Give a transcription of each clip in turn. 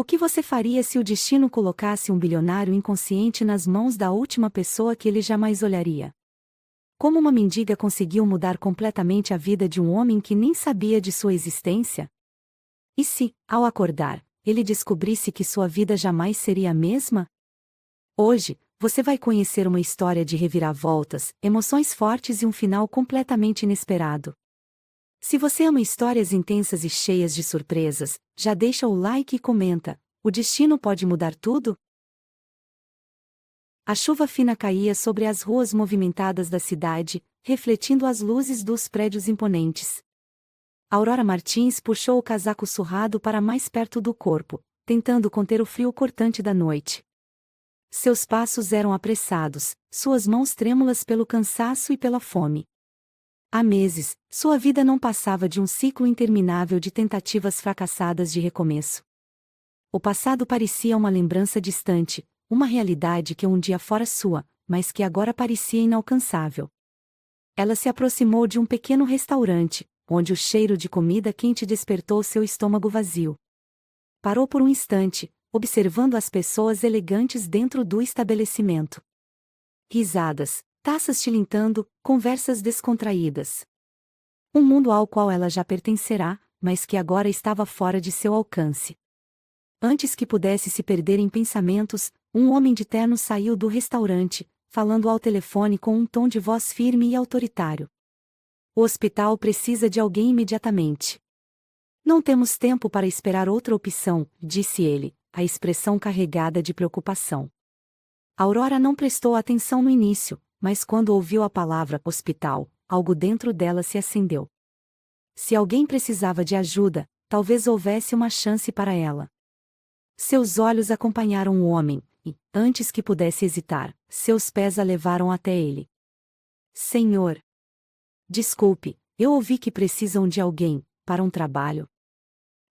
O que você faria se o destino colocasse um bilionário inconsciente nas mãos da última pessoa que ele jamais olharia? Como uma mendiga conseguiu mudar completamente a vida de um homem que nem sabia de sua existência? E se, ao acordar, ele descobrisse que sua vida jamais seria a mesma? Hoje, você vai conhecer uma história de reviravoltas, emoções fortes e um final completamente inesperado. Se você ama histórias intensas e cheias de surpresas, já deixa o like e comenta: o destino pode mudar tudo? A chuva fina caía sobre as ruas movimentadas da cidade, refletindo as luzes dos prédios imponentes. Aurora Martins puxou o casaco surrado para mais perto do corpo, tentando conter o frio cortante da noite. Seus passos eram apressados, suas mãos trêmulas pelo cansaço e pela fome. Há meses, sua vida não passava de um ciclo interminável de tentativas fracassadas de recomeço. O passado parecia uma lembrança distante, uma realidade que um dia fora sua, mas que agora parecia inalcançável. Ela se aproximou de um pequeno restaurante, onde o cheiro de comida quente despertou seu estômago vazio. Parou por um instante, observando as pessoas elegantes dentro do estabelecimento. Risadas, taças tilintando, conversas descontraídas. Um mundo ao qual ela já pertencerá, mas que agora estava fora de seu alcance. Antes que pudesse se perder em pensamentos, um homem de terno saiu do restaurante, falando ao telefone com um tom de voz firme e autoritário. O hospital precisa de alguém imediatamente. Não temos tempo para esperar outra opção, disse ele, a expressão carregada de preocupação. Aurora não prestou atenção no início, mas quando ouviu a palavra hospital, algo dentro dela se acendeu. Se alguém precisava de ajuda, talvez houvesse uma chance para ela. Seus olhos acompanharam o homem, e, antes que pudesse hesitar, seus pés a levaram até ele. Senhor! Desculpe, eu ouvi que precisam de alguém, para um trabalho.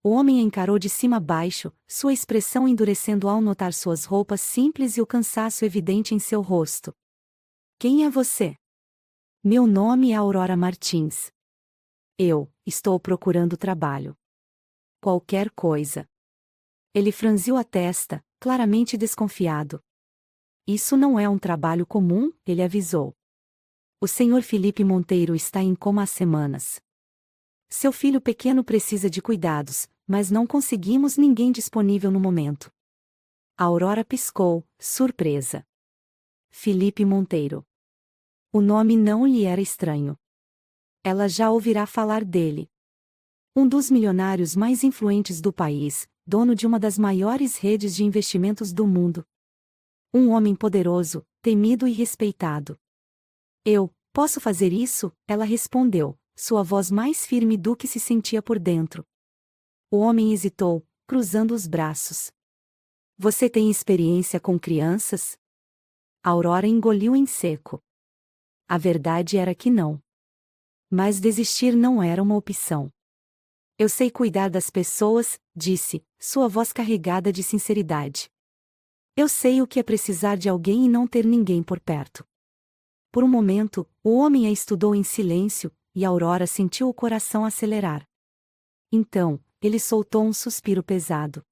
O homem a encarou de cima a baixo, sua expressão endurecendo ao notar suas roupas simples e o cansaço evidente em seu rosto. Quem é você? Meu nome é Aurora Martins. Eu estou procurando trabalho. Qualquer coisa. Ele franziu a testa, claramente desconfiado. Isso não é um trabalho comum, ele avisou. O senhor Felipe Monteiro está em coma há semanas. Seu filho pequeno precisa de cuidados, mas não conseguimos ninguém disponível no momento. A Aurora piscou, surpresa. Felipe Monteiro. O nome não lhe era estranho. Ela já ouvirá falar dele. Um dos milionários mais influentes do país, dono de uma das maiores redes de investimentos do mundo. Um homem poderoso, temido e respeitado. Eu posso fazer isso? Ela respondeu, sua voz mais firme do que se sentia por dentro. O homem hesitou, cruzando os braços. Você tem experiência com crianças? Aurora engoliu em seco. A verdade era que não. Mas desistir não era uma opção. Eu sei cuidar das pessoas, disse, sua voz carregada de sinceridade. Eu sei o que é precisar de alguém e não ter ninguém por perto. Por um momento, o homem a estudou em silêncio, e Aurora sentiu o coração acelerar. Então, ele soltou um suspiro pesado.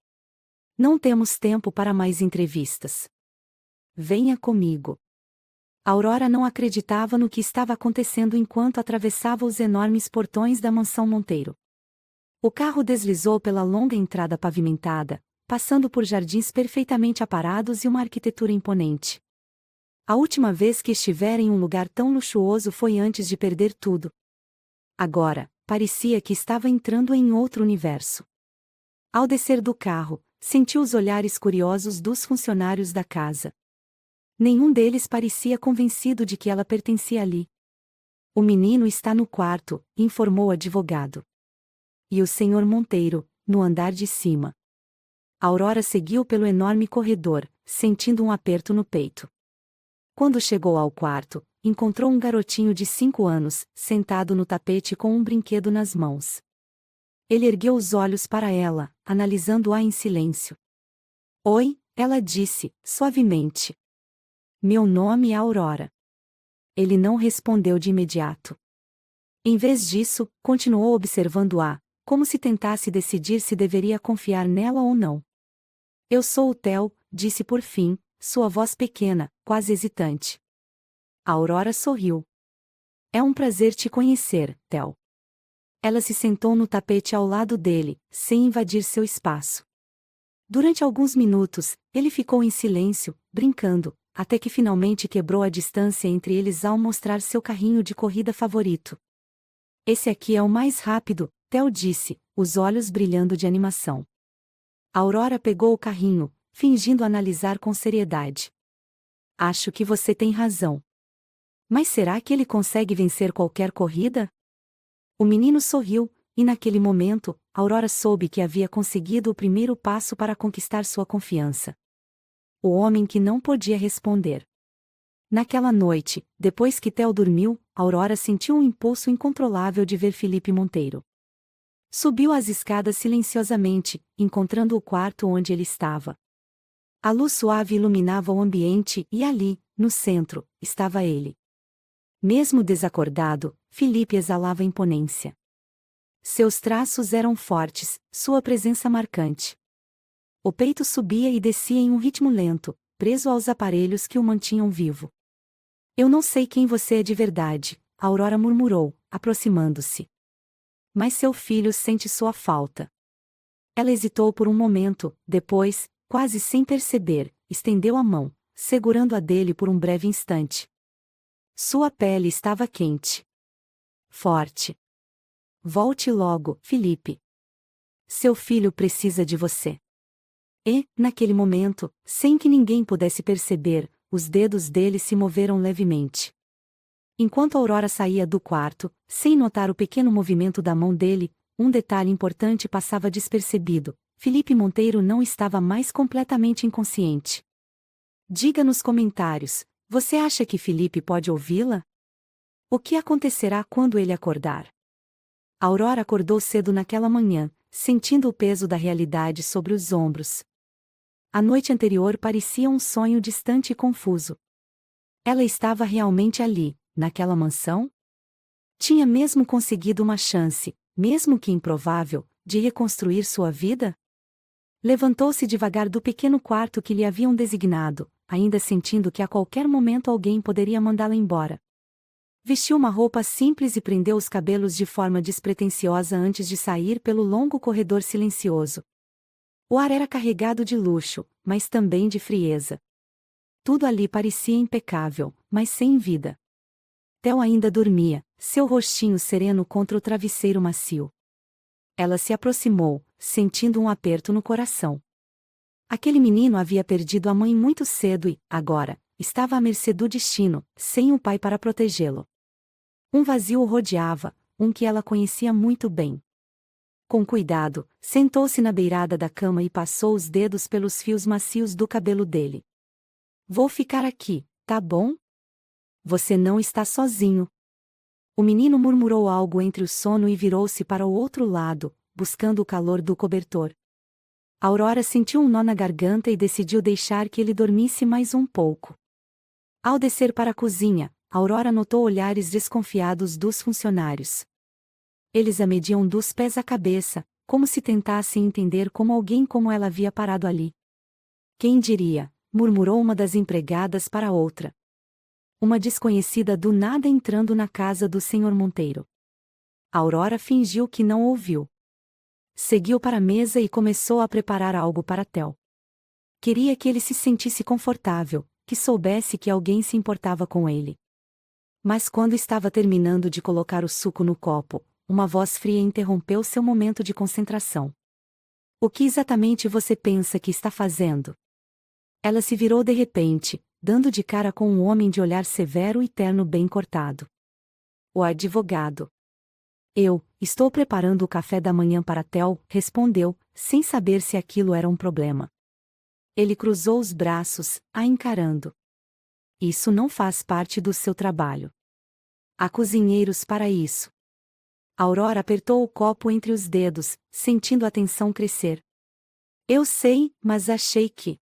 Não temos tempo para mais entrevistas. Venha comigo. Aurora não acreditava no que estava acontecendo enquanto atravessava os enormes portões da mansão Monteiro. O carro deslizou pela longa entrada pavimentada, passando por jardins perfeitamente aparados e uma arquitetura imponente. A última vez que estivera em um lugar tão luxuoso foi antes de perder tudo. Agora, parecia que estava entrando em outro universo. Ao descer do carro, sentiu os olhares curiosos dos funcionários da casa. Nenhum deles parecia convencido de que ela pertencia ali. O menino está no quarto, informou o advogado. E o senhor Monteiro, no andar de cima. Aurora seguiu pelo enorme corredor, sentindo um aperto no peito. Quando chegou ao quarto, encontrou um garotinho de 5 anos, sentado no tapete com um brinquedo nas mãos. Ele ergueu os olhos para ela, analisando-a em silêncio. Oi, ela disse, suavemente. Meu nome é Aurora. Ele não respondeu de imediato. Em vez disso, continuou observando-a, como se tentasse decidir se deveria confiar nela ou não. Eu sou o Theo, disse por fim, sua voz pequena, quase hesitante. A Aurora sorriu. É um prazer te conhecer, Theo. Ela se sentou no tapete ao lado dele, sem invadir seu espaço. Durante alguns minutos, ele ficou em silêncio, brincando, até que finalmente quebrou a distância entre eles ao mostrar seu carrinho de corrida favorito. Esse aqui é o mais rápido, Theo disse, os olhos brilhando de animação. A Aurora pegou o carrinho, fingindo analisar com seriedade. Acho que você tem razão. Mas será que ele consegue vencer qualquer corrida? O menino sorriu, e naquele momento, Aurora soube que havia conseguido o primeiro passo para conquistar sua confiança. O homem que não podia responder. Naquela noite, depois que Theo dormiu, Aurora sentiu um impulso incontrolável de ver Felipe Monteiro. Subiu as escadas silenciosamente, encontrando o quarto onde ele estava. A luz suave iluminava o ambiente e ali, no centro, estava ele. Mesmo desacordado, Felipe exalava imponência. Seus traços eram fortes, sua presença marcante. O peito subia e descia em um ritmo lento, preso aos aparelhos que o mantinham vivo. Eu não sei quem você é de verdade, Aurora murmurou, aproximando-se. Mas seu filho sente sua falta. Ela hesitou por um momento, depois, quase sem perceber, estendeu a mão, segurando a dele por um breve instante. Sua pele estava quente. Forte. Volte logo, Felipe. Seu filho precisa de você. E, naquele momento, sem que ninguém pudesse perceber, os dedos dele se moveram levemente. Enquanto Aurora saía do quarto, sem notar o pequeno movimento da mão dele, um detalhe importante passava despercebido: Felipe Monteiro não estava mais completamente inconsciente. Diga nos comentários, você acha que Felipe pode ouvi-la? O que acontecerá quando ele acordar? Aurora acordou cedo naquela manhã, sentindo o peso da realidade sobre os ombros. A noite anterior parecia um sonho distante e confuso. Ela estava realmente ali, naquela mansão? Tinha mesmo conseguido uma chance, mesmo que improvável, de reconstruir sua vida? Levantou-se devagar do pequeno quarto que lhe haviam designado, ainda sentindo que a qualquer momento alguém poderia mandá-la embora. Vestiu uma roupa simples e prendeu os cabelos de forma despretensiosa antes de sair pelo longo corredor silencioso. O ar era carregado de luxo, mas também de frieza. Tudo ali parecia impecável, mas sem vida. Theo ainda dormia, seu rostinho sereno contra o travesseiro macio. Ela se aproximou, sentindo um aperto no coração. Aquele menino havia perdido a mãe muito cedo e, agora, estava à mercê do destino, sem o pai para protegê-lo. Um vazio o rodeava, um que ela conhecia muito bem. Com cuidado, sentou-se na beirada da cama e passou os dedos pelos fios macios do cabelo dele. Vou ficar aqui, tá bom? Você não está sozinho. O menino murmurou algo entre o sono e virou-se para o outro lado, buscando o calor do cobertor. Aurora sentiu um nó na garganta e decidiu deixar que ele dormisse mais um pouco. Ao descer para a cozinha, Aurora notou olhares desconfiados dos funcionários. Eles a mediam dos pés à cabeça, como se tentassem entender como alguém como ela havia parado ali. Quem diria, murmurou uma das empregadas para outra. Uma desconhecida do nada entrando na casa do Sr. Monteiro. Aurora fingiu que não ouviu. Seguiu para a mesa e começou a preparar algo para Theo. Queria que ele se sentisse confortável, que soubesse que alguém se importava com ele. Mas quando estava terminando de colocar o suco no copo, uma voz fria interrompeu seu momento de concentração. O que exatamente você pensa que está fazendo? Ela se virou de repente, dando de cara com um homem de olhar severo e terno bem cortado. O advogado. Estou preparando o café da manhã para Theo, respondeu, sem saber se aquilo era um problema. Ele cruzou os braços, a encarando. Isso não faz parte do seu trabalho. Há cozinheiros para isso. Aurora apertou o copo entre os dedos, sentindo a tensão crescer. Eu sei, mas achei que...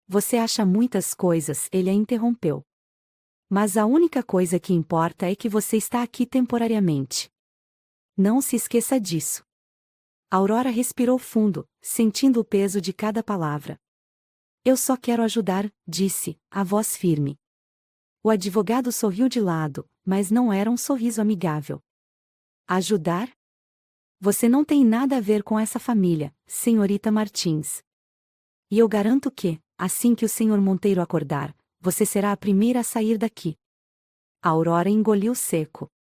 Você acha muitas coisas, ele a interrompeu. Mas a única coisa que importa é que você está aqui temporariamente. Não se esqueça disso. Aurora respirou fundo, sentindo o peso de cada palavra. Eu só quero ajudar, disse, a voz firme. O advogado sorriu de lado, mas não era um sorriso amigável. Ajudar? Você não tem nada a ver com essa família, senhorita Martins. E eu garanto que, assim que o senhor Monteiro acordar, você será a primeira a sair daqui. A Aurora engoliu seco.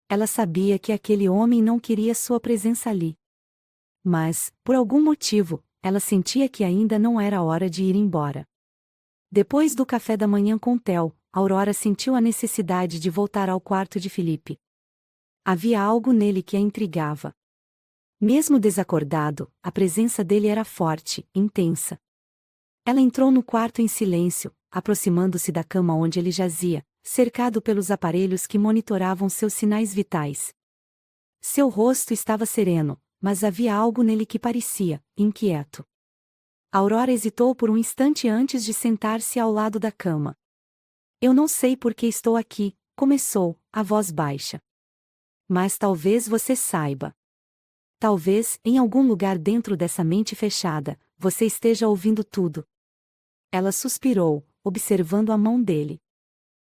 Ela sabia que aquele homem não queria sua presença ali. Mas, por algum motivo, ela sentia que ainda não era hora de ir embora. Depois do café da manhã com Theo, Aurora sentiu a necessidade de voltar ao quarto de Felipe. Havia algo nele que a intrigava. Mesmo desacordado, a presença dele era forte, intensa. Ela entrou no quarto em silêncio, aproximando-se da cama onde ele jazia, cercado pelos aparelhos que monitoravam seus sinais vitais. Seu rosto estava sereno, mas havia algo nele que parecia inquieto. Aurora hesitou por um instante antes de sentar-se ao lado da cama. Eu não sei por que estou aqui, começou, a voz baixa. Mas talvez você saiba. Talvez, em algum lugar dentro dessa mente fechada, você esteja ouvindo tudo. Ela suspirou, observando a mão dele.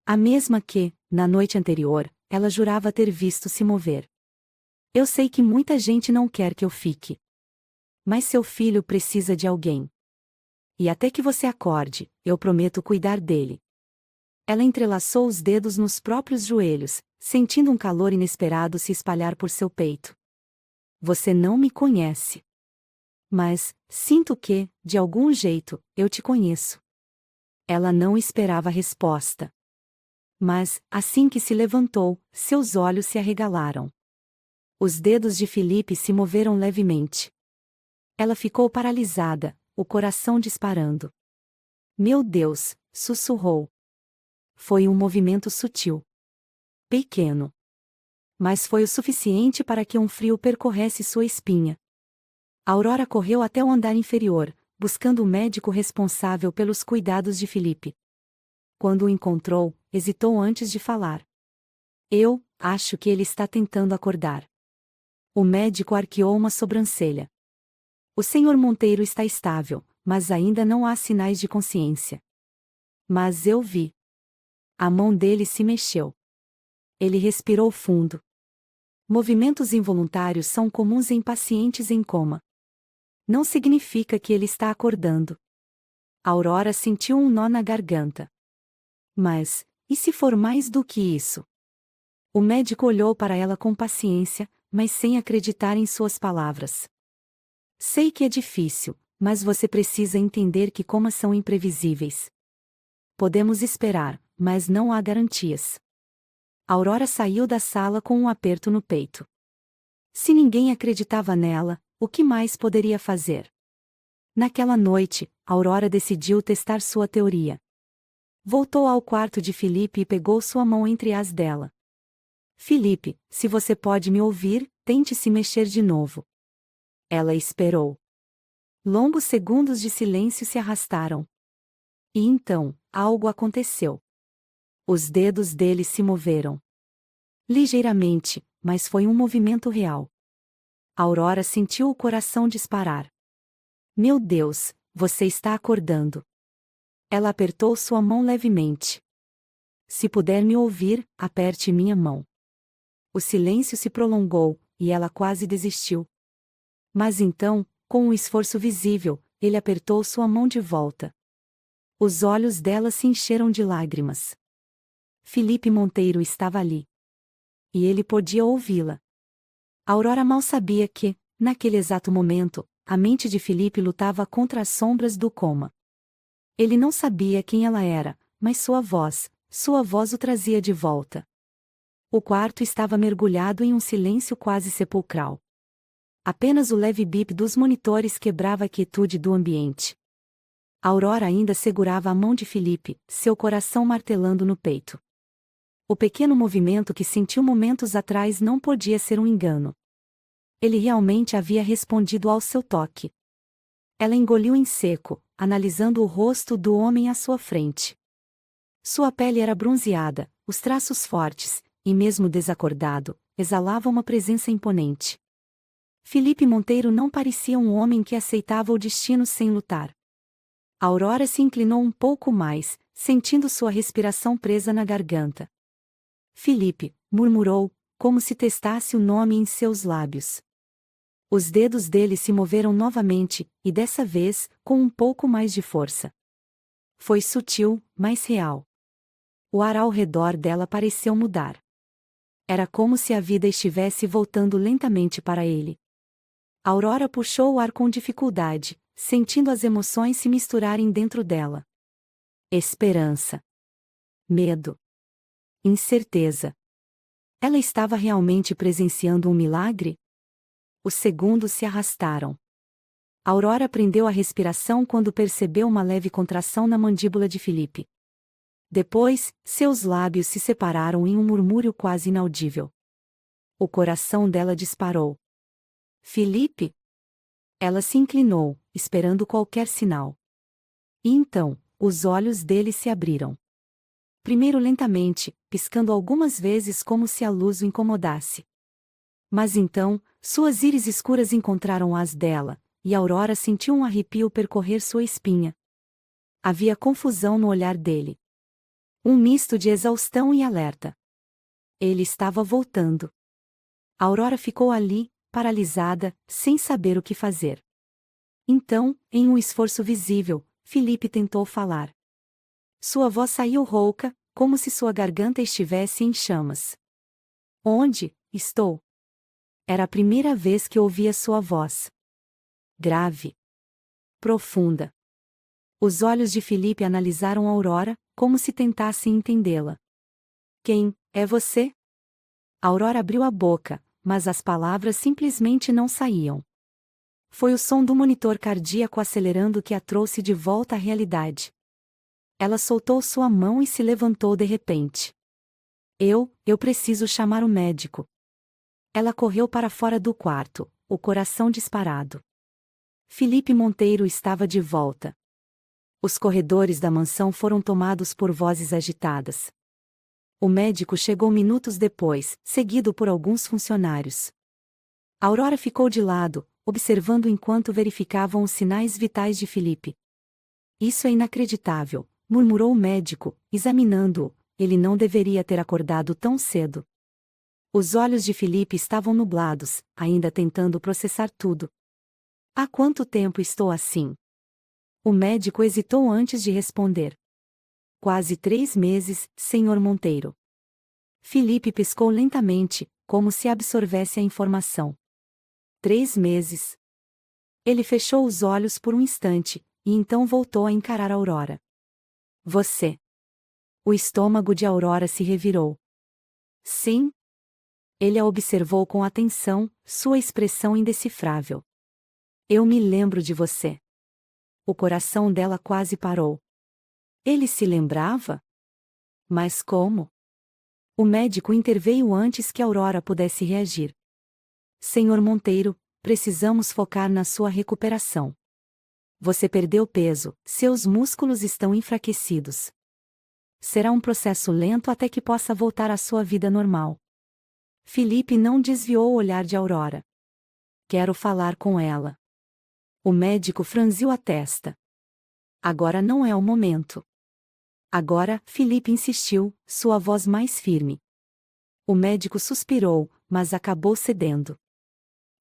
A mesma que, na noite anterior, ela jurava ter visto se mover. Eu sei que muita gente não quer que eu fique. Mas seu filho precisa de alguém. E até que você acorde, eu prometo cuidar dele. Ela entrelaçou os dedos nos próprios joelhos, sentindo um calor inesperado se espalhar por seu peito. Você não me conhece. Mas, sinto que, de algum jeito, eu te conheço. Ela não esperava a resposta. Mas, assim que se levantou, seus olhos se arregalaram. Os dedos de Felipe se moveram levemente. Ela ficou paralisada, o coração disparando. Meu Deus, sussurrou. Foi um movimento sutil. Pequeno. Mas foi o suficiente para que um frio percorresse sua espinha. Aurora correu até o andar inferior, buscando o médico responsável pelos cuidados de Felipe. Quando o encontrou, hesitou antes de falar. Eu acho que ele está tentando acordar. O médico arqueou uma sobrancelha. O senhor Monteiro está estável, mas ainda não há sinais de consciência. Mas eu vi. A mão dele se mexeu. Ele respirou fundo. Movimentos involuntários são comuns em pacientes em coma. Não significa que ele está acordando. Aurora sentiu um nó na garganta. Mas, e se for mais do que isso? O médico olhou para ela com paciência, mas sem acreditar em suas palavras. Sei que é difícil, mas você precisa entender que comas são imprevisíveis. Podemos esperar, mas não há garantias. Aurora saiu da sala com um aperto no peito. Se ninguém acreditava nela, o que mais poderia fazer? Naquela noite, Aurora decidiu testar sua teoria. Voltou ao quarto de Felipe e pegou sua mão entre as dela. Felipe, se você pode me ouvir, tente se mexer de novo. Ela esperou. Longos segundos de silêncio se arrastaram. E então, algo aconteceu. Os dedos dele se moveram. Ligeiramente, mas foi um movimento real. Aurora sentiu o coração disparar. Meu Deus, você está acordando. Ela apertou sua mão levemente. Se puder me ouvir, aperte minha mão. O silêncio se prolongou, e ela quase desistiu. Mas então, com um esforço visível, ele apertou sua mão de volta. Os olhos dela se encheram de lágrimas. Felipe Monteiro estava ali. E ele podia ouvi-la. Aurora mal sabia que, naquele exato momento, a mente de Felipe lutava contra as sombras do coma. Ele não sabia quem ela era, mas sua voz o trazia de volta. O quarto estava mergulhado em um silêncio quase sepulcral. Apenas o leve bip dos monitores quebrava a quietude do ambiente. Aurora ainda segurava a mão de Felipe, seu coração martelando no peito. O pequeno movimento que sentiu momentos atrás não podia ser um engano. Ele realmente havia respondido ao seu toque. Ela engoliu em seco, analisando o rosto do homem à sua frente. Sua pele era bronzeada, os traços fortes, e mesmo desacordado, exalava uma presença imponente. Felipe Monteiro não parecia um homem que aceitava o destino sem lutar. Aurora se inclinou um pouco mais, sentindo sua respiração presa na garganta. Felipe, murmurou, como se testasse o nome em seus lábios. Os dedos dele se moveram novamente, e dessa vez, com um pouco mais de força. Foi sutil, mas real. O ar ao redor dela pareceu mudar. Era como se a vida estivesse voltando lentamente para ele. Aurora puxou o ar com dificuldade, sentindo as emoções se misturarem dentro dela. Esperança. Medo. Incerteza. Ela estava realmente presenciando um milagre? Os segundos se arrastaram. Aurora prendeu a respiração quando percebeu uma leve contração na mandíbula de Felipe. Depois, seus lábios se separaram em um murmúrio quase inaudível. O coração dela disparou. Felipe? Ela se inclinou, esperando qualquer sinal. E então, os olhos dele se abriram. Primeiro lentamente, piscando algumas vezes como se a luz o incomodasse. Mas então, suas íris escuras encontraram as dela, e Aurora sentiu um arrepio percorrer sua espinha. Havia confusão no olhar dele. Um misto de exaustão e alerta. Ele estava voltando. Aurora ficou ali, paralisada, sem saber o que fazer. Então, em um esforço visível, Felipe tentou falar. Sua voz saiu rouca, como se sua garganta estivesse em chamas. Onde estou? Era a primeira vez que ouvia sua voz. Grave. Profunda. Os olhos de Felipe analisaram Aurora, como se tentassem entendê-la. Quem é você? Aurora abriu a boca, mas as palavras simplesmente não saíam. Foi o som do monitor cardíaco acelerando que a trouxe de volta à realidade. Ela soltou sua mão e se levantou de repente. Eu preciso chamar o médico. Ela correu para fora do quarto, o coração disparado. Felipe Monteiro estava de volta. Os corredores da mansão foram tomados por vozes agitadas. O médico chegou minutos depois, seguido por alguns funcionários. Aurora ficou de lado, observando enquanto verificavam os sinais vitais de Felipe. Isso é inacreditável, murmurou o médico, examinando-o. Ele não deveria ter acordado tão cedo. Os olhos de Felipe estavam nublados, ainda tentando processar tudo. Há quanto tempo estou assim? O médico hesitou antes de responder. Quase 3 meses, Sr. Monteiro. Felipe piscou lentamente, como se absorvesse a informação. 3 meses. Ele fechou os olhos por um instante, e então voltou a encarar Aurora. Você. O estômago de Aurora se revirou. Sim? Ele a observou com atenção, sua expressão indecifrável. Eu me lembro de você. O coração dela quase parou. Ele se lembrava? Mas como? O médico interveio antes que Aurora pudesse reagir. Senhor Monteiro, precisamos focar na sua recuperação. Você perdeu peso, seus músculos estão enfraquecidos. Será um processo lento até que possa voltar à sua vida normal. Felipe não desviou o olhar de Aurora. Quero falar com ela. O médico franziu a testa. Agora não é o momento. Agora, Felipe insistiu, sua voz mais firme. O médico suspirou, mas acabou cedendo.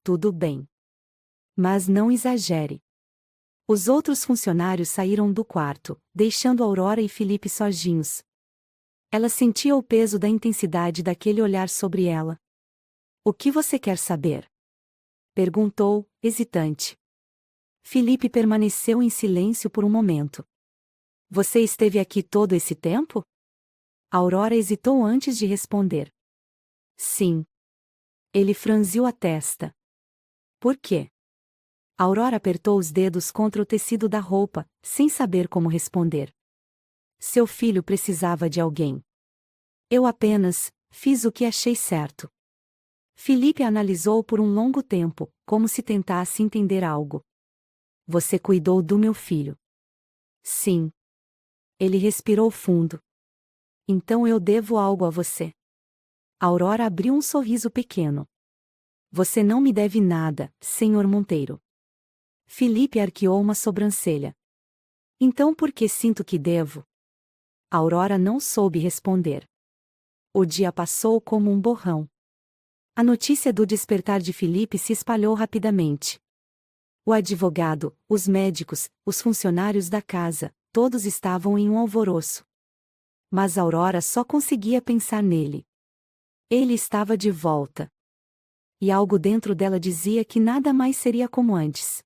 Tudo bem. Mas não exagere. Os outros funcionários saíram do quarto, deixando Aurora e Felipe sozinhos. Ela sentia o peso da intensidade daquele olhar sobre ela. O que você quer saber? Perguntou, hesitante. Felipe permaneceu em silêncio por um momento. Você esteve aqui todo esse tempo? Aurora hesitou antes de responder. Sim. Ele franziu a testa. Por quê? Aurora apertou os dedos contra o tecido da roupa, sem saber como responder. Seu filho precisava de alguém. Eu apenas fiz o que achei certo. Felipe a analisou por um longo tempo, como se tentasse entender algo. Você cuidou do meu filho. Sim. Ele respirou fundo. Então eu devo algo a você. Aurora abriu um sorriso pequeno. Você não me deve nada, Sr. Monteiro. Felipe arqueou uma sobrancelha. Então por que sinto que devo? Aurora não soube responder. O dia passou como um borrão. A notícia do despertar de Felipe se espalhou rapidamente. O advogado, os médicos, os funcionários da casa, todos estavam em um alvoroço. Mas Aurora só conseguia pensar nele. Ele estava de volta. E algo dentro dela dizia que nada mais seria como antes.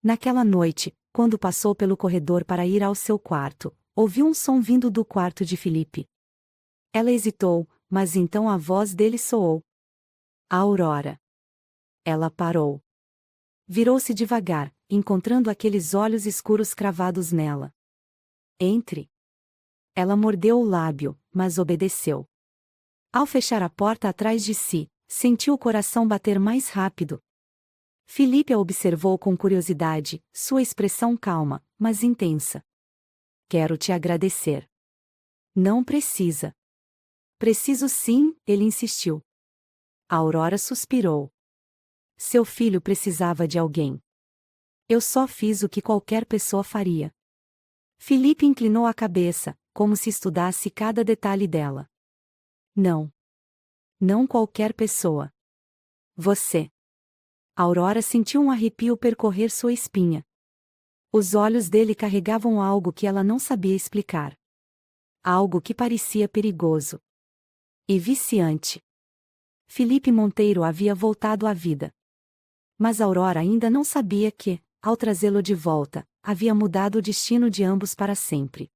Naquela noite, quando passou pelo corredor para ir ao seu quarto, ouviu um som vindo do quarto de Felipe. Ela hesitou, mas então a voz dele soou. Aurora. Ela parou. Virou-se devagar, encontrando aqueles olhos escuros cravados nela. Entre. Ela mordeu o lábio, mas obedeceu. Ao fechar a porta atrás de si, sentiu o coração bater mais rápido. Felipe a observou com curiosidade, sua expressão calma, mas intensa. Quero te agradecer. Não precisa. Preciso sim, ele insistiu. A Aurora suspirou. Seu filho precisava de alguém. Eu só fiz o que qualquer pessoa faria. Felipe inclinou a cabeça, como se estudasse cada detalhe dela. Não. Não qualquer pessoa. Você. Aurora sentiu um arrepio percorrer sua espinha. Os olhos dele carregavam algo que ela não sabia explicar. Algo que parecia perigoso. E viciante. Felipe Monteiro havia voltado à vida. Mas Aurora ainda não sabia que, ao trazê-lo de volta, havia mudado o destino de ambos para sempre.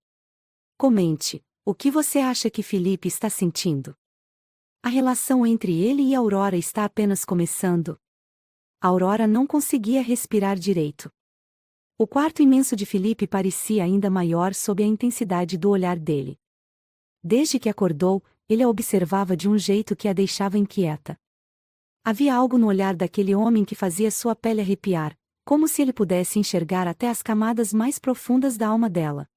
Comente, o que você acha que Felipe está sentindo? A relação entre ele e Aurora está apenas começando. Aurora não conseguia respirar direito. O quarto imenso de Felipe parecia ainda maior sob a intensidade do olhar dele. Desde que acordou, ele a observava de um jeito que a deixava inquieta. Havia algo no olhar daquele homem que fazia sua pele arrepiar, como se ele pudesse enxergar até as camadas mais profundas da alma dela.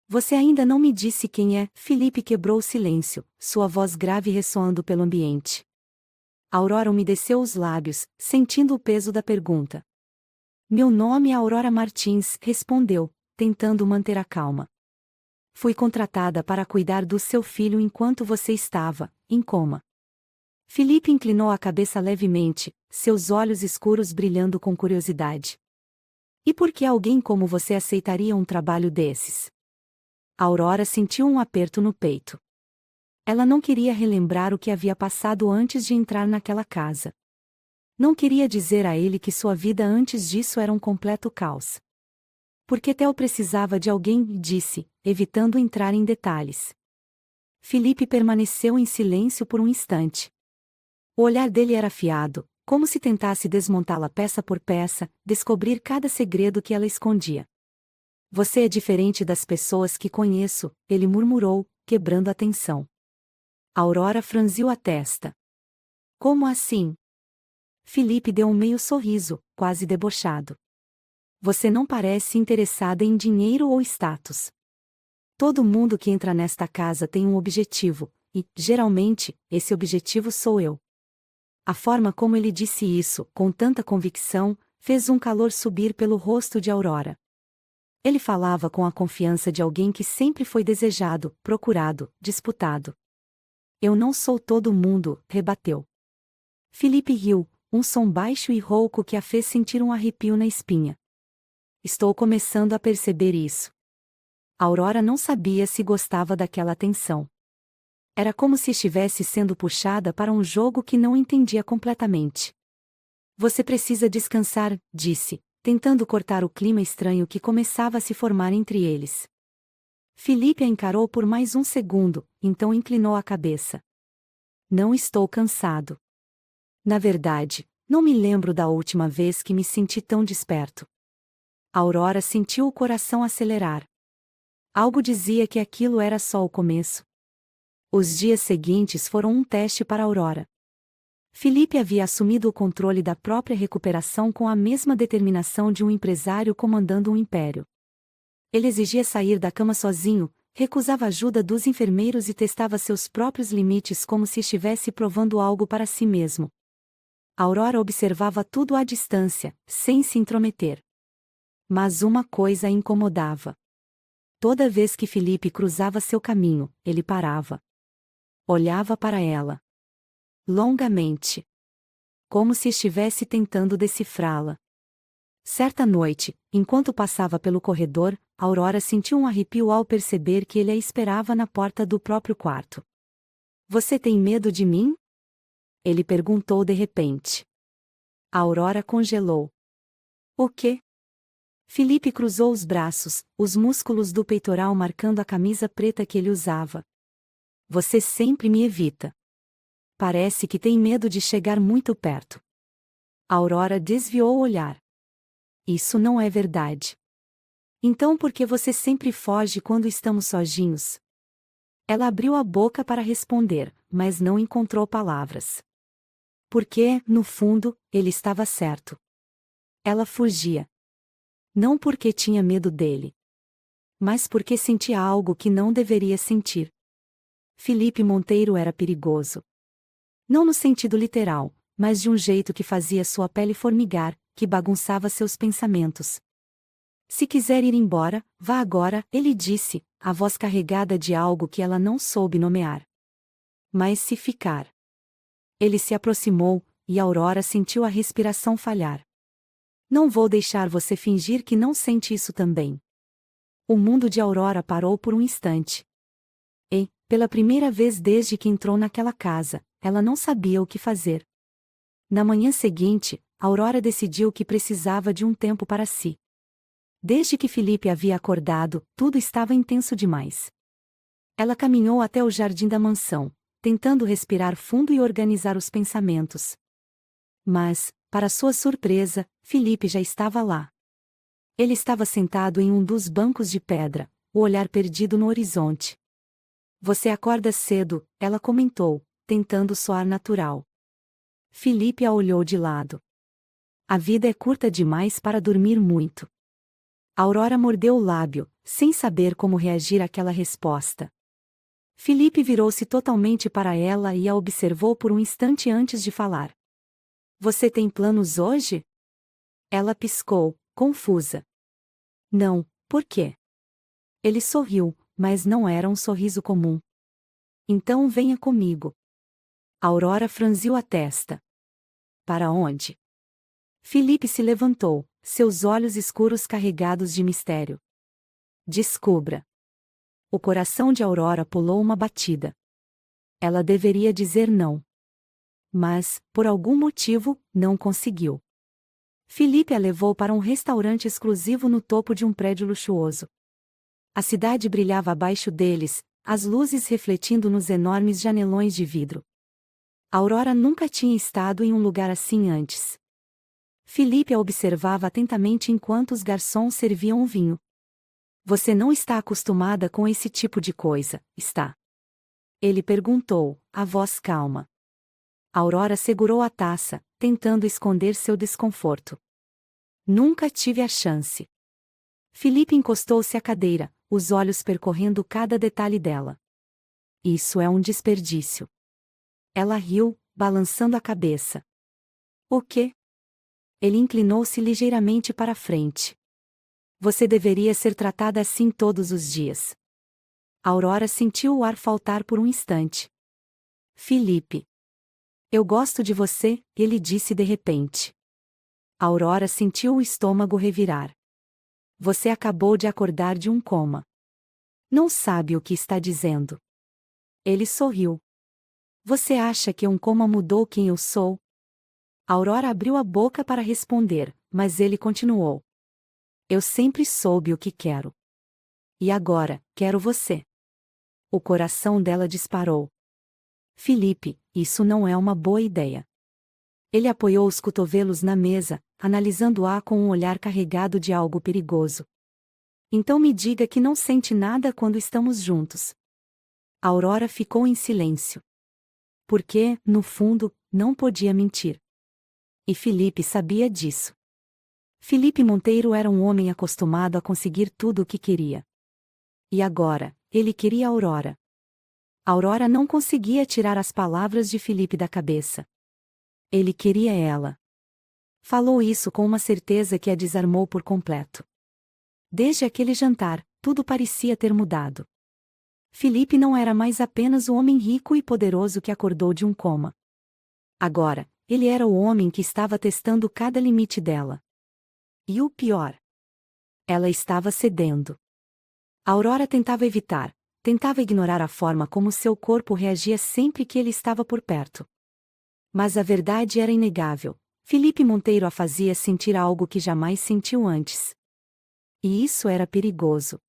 Você ainda não me disse quem é? Felipe quebrou o silêncio, sua voz grave ressoando pelo ambiente. Aurora umedeceu os lábios, sentindo o peso da pergunta. Meu nome é Aurora Martins, respondeu, tentando manter a calma. Fui contratada para cuidar do seu filho enquanto você estava em coma. Felipe inclinou a cabeça levemente, seus olhos escuros brilhando com curiosidade. E por que alguém como você aceitaria um trabalho desses? Aurora sentiu um aperto no peito. Ela não queria relembrar o que havia passado antes de entrar naquela casa. Não queria dizer a ele que sua vida antes disso era um completo caos. Porque Theo precisava de alguém, disse, evitando entrar em detalhes. Felipe permaneceu em silêncio por um instante. O olhar dele era afiado, como se tentasse desmontá-la peça por peça, descobrir cada segredo que ela escondia. Você é diferente das pessoas que conheço, ele murmurou, quebrando a tensão. Aurora franziu a testa. Como assim? Felipe deu um meio sorriso, quase debochado. Você não parece interessada em dinheiro ou status. Todo mundo que entra nesta casa tem um objetivo, e, geralmente, esse objetivo sou eu. A forma como ele disse isso, com tanta convicção, fez um calor subir pelo rosto de Aurora. Ele falava com a confiança de alguém que sempre foi desejado, procurado, disputado. Eu não sou todo mundo, rebateu. Felipe riu, um som baixo e rouco que a fez sentir um arrepio na espinha. Estou começando a perceber isso. Aurora não sabia se gostava daquela atenção. Era como se estivesse sendo puxada para um jogo que não entendia completamente. Você precisa descansar, disse, tentando cortar o clima estranho que começava a se formar entre eles. Felipe a encarou por mais um segundo, então inclinou a cabeça. Não estou cansado. Na verdade, não me lembro da última vez que me senti tão desperto. Aurora sentiu o coração acelerar. Algo dizia que aquilo era só o começo. Os dias seguintes foram um teste para Aurora. Felipe havia assumido o controle da própria recuperação com a mesma determinação de um empresário comandando um império. Ele exigia sair da cama sozinho, recusava a ajuda dos enfermeiros e testava seus próprios limites como se estivesse provando algo para si mesmo. Aurora observava tudo à distância, sem se intrometer. Mas uma coisa a incomodava. Toda vez que Felipe cruzava seu caminho, ele parava. Olhava para ela. Longamente. Como se estivesse tentando decifrá-la. Certa noite, enquanto passava pelo corredor, Aurora sentiu um arrepio ao perceber que ele a esperava na porta do próprio quarto. Você tem medo de mim? Ele perguntou de repente. A Aurora congelou. O quê? Felipe cruzou os braços, os músculos do peitoral marcando a camisa preta que ele usava. Você sempre me evita. Parece que tem medo de chegar muito perto. A Aurora desviou o olhar. Isso não é verdade. Então por que você sempre foge quando estamos sozinhos? Ela abriu a boca para responder, mas não encontrou palavras. Porque, no fundo, ele estava certo. Ela fugia. Não porque tinha medo dele. Mas porque sentia algo que não deveria sentir. Felipe Monteiro era perigoso. Não no sentido literal, mas de um jeito que fazia sua pele formigar, que bagunçava seus pensamentos. Se quiser ir embora, vá agora, ele disse, a voz carregada de algo que ela não soube nomear. Mas se ficar. Ele se aproximou, e Aurora sentiu a respiração falhar. Não vou deixar você fingir que não sente isso também. O mundo de Aurora parou por um instante. E, pela primeira vez desde que entrou naquela casa, ela não sabia o que fazer. Na manhã seguinte, Aurora decidiu que precisava de um tempo para si. Desde que Felipe havia acordado, tudo estava intenso demais. Ela caminhou até o jardim da mansão, tentando respirar fundo e organizar os pensamentos. Mas, para sua surpresa, Felipe já estava lá. Ele estava sentado em um dos bancos de pedra, o olhar perdido no horizonte. Você acorda cedo, ela comentou, tentando soar natural. Felipe a olhou de lado. A vida é curta demais para dormir muito. Aurora mordeu o lábio, sem saber como reagir àquela resposta. Felipe virou-se totalmente para ela e a observou por um instante antes de falar. Você tem planos hoje? Ela piscou, confusa. Não, por quê? Ele sorriu, mas não era um sorriso comum. Então venha comigo. Aurora franziu a testa. Para onde? Felipe se levantou, seus olhos escuros carregados de mistério. Descubra. O coração de Aurora pulou uma batida. Ela deveria dizer não. Mas, por algum motivo, não conseguiu. Felipe a levou para um restaurante exclusivo no topo de um prédio luxuoso. A cidade brilhava abaixo deles, as luzes refletindo nos enormes janelões de vidro. Aurora nunca tinha estado em um lugar assim antes. Felipe a observava atentamente enquanto os garçons serviam o vinho. Você não está acostumada com esse tipo de coisa, está? Ele perguntou, a voz calma. Aurora segurou a taça, tentando esconder seu desconforto. Nunca tive a chance. Felipe encostou-se à cadeira, os olhos percorrendo cada detalhe dela. Isso é um desperdício. Ela riu, balançando a cabeça. O quê? Ele inclinou-se ligeiramente para a frente. Você deveria ser tratada assim todos os dias. Aurora sentiu o ar faltar por um instante. Felipe. Eu gosto de você, ele disse de repente. Aurora sentiu o estômago revirar. Você acabou de acordar de um coma. Não sabe o que está dizendo. Ele sorriu. Você acha que um coma mudou quem eu sou? Aurora abriu a boca para responder, mas ele continuou. Eu sempre soube o que quero. E agora, quero você. O coração dela disparou. Felipe, isso não é uma boa ideia. Ele apoiou os cotovelos na mesa, analisando-a com um olhar carregado de algo perigoso. Então me diga que não sente nada quando estamos juntos. Aurora ficou em silêncio. Porque, no fundo, não podia mentir. E Felipe sabia disso. Felipe Monteiro era um homem acostumado a conseguir tudo o que queria. E agora, ele queria Aurora. Aurora não conseguia tirar as palavras de Felipe da cabeça. Ele queria ela. Falou isso com uma certeza que a desarmou por completo. Desde aquele jantar, tudo parecia ter mudado. Felipe não era mais apenas o homem rico e poderoso que acordou de um coma. Agora, ele era o homem que estava testando cada limite dela. E o pior: ela estava cedendo. Aurora tentava evitar, tentava ignorar a forma como seu corpo reagia sempre que ele estava por perto. Mas a verdade era inegável: Felipe Monteiro a fazia sentir algo que jamais sentiu antes. E isso era perigoso.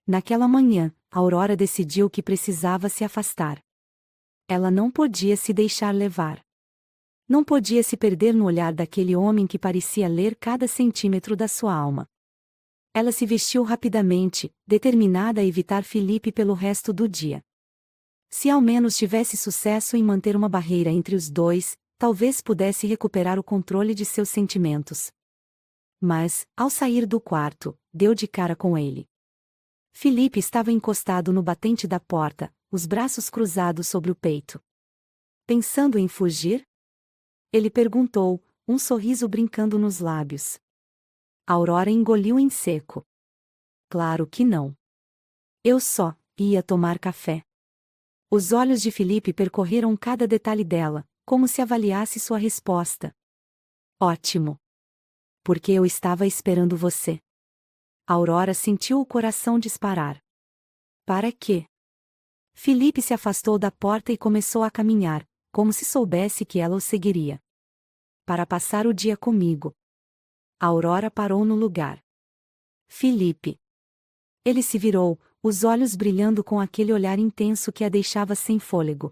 Naquela manhã, Aurora decidiu que precisava se afastar. Ela não podia se deixar levar. Não podia se perder no olhar daquele homem que parecia ler cada centímetro da sua alma. Ela se vestiu rapidamente, determinada a evitar Felipe pelo resto do dia. Se ao menos tivesse sucesso em manter uma barreira entre os dois, talvez pudesse recuperar o controle de seus sentimentos. Mas, ao sair do quarto, deu de cara com ele. Felipe estava encostado no batente da porta, os braços cruzados sobre o peito. Pensando em fugir? Ele perguntou, um sorriso brincando nos lábios. Aurora engoliu em seco. Claro que não. Eu só ia tomar café. Os olhos de Felipe percorreram cada detalhe dela, como se avaliasse sua resposta. Ótimo. Porque eu estava esperando você. Aurora sentiu o coração disparar. Para quê? Felipe se afastou da porta e começou a caminhar, como se soubesse que ela o seguiria. Para passar o dia comigo. Aurora parou no lugar. Felipe. Ele se virou, os olhos brilhando com aquele olhar intenso que a deixava sem fôlego.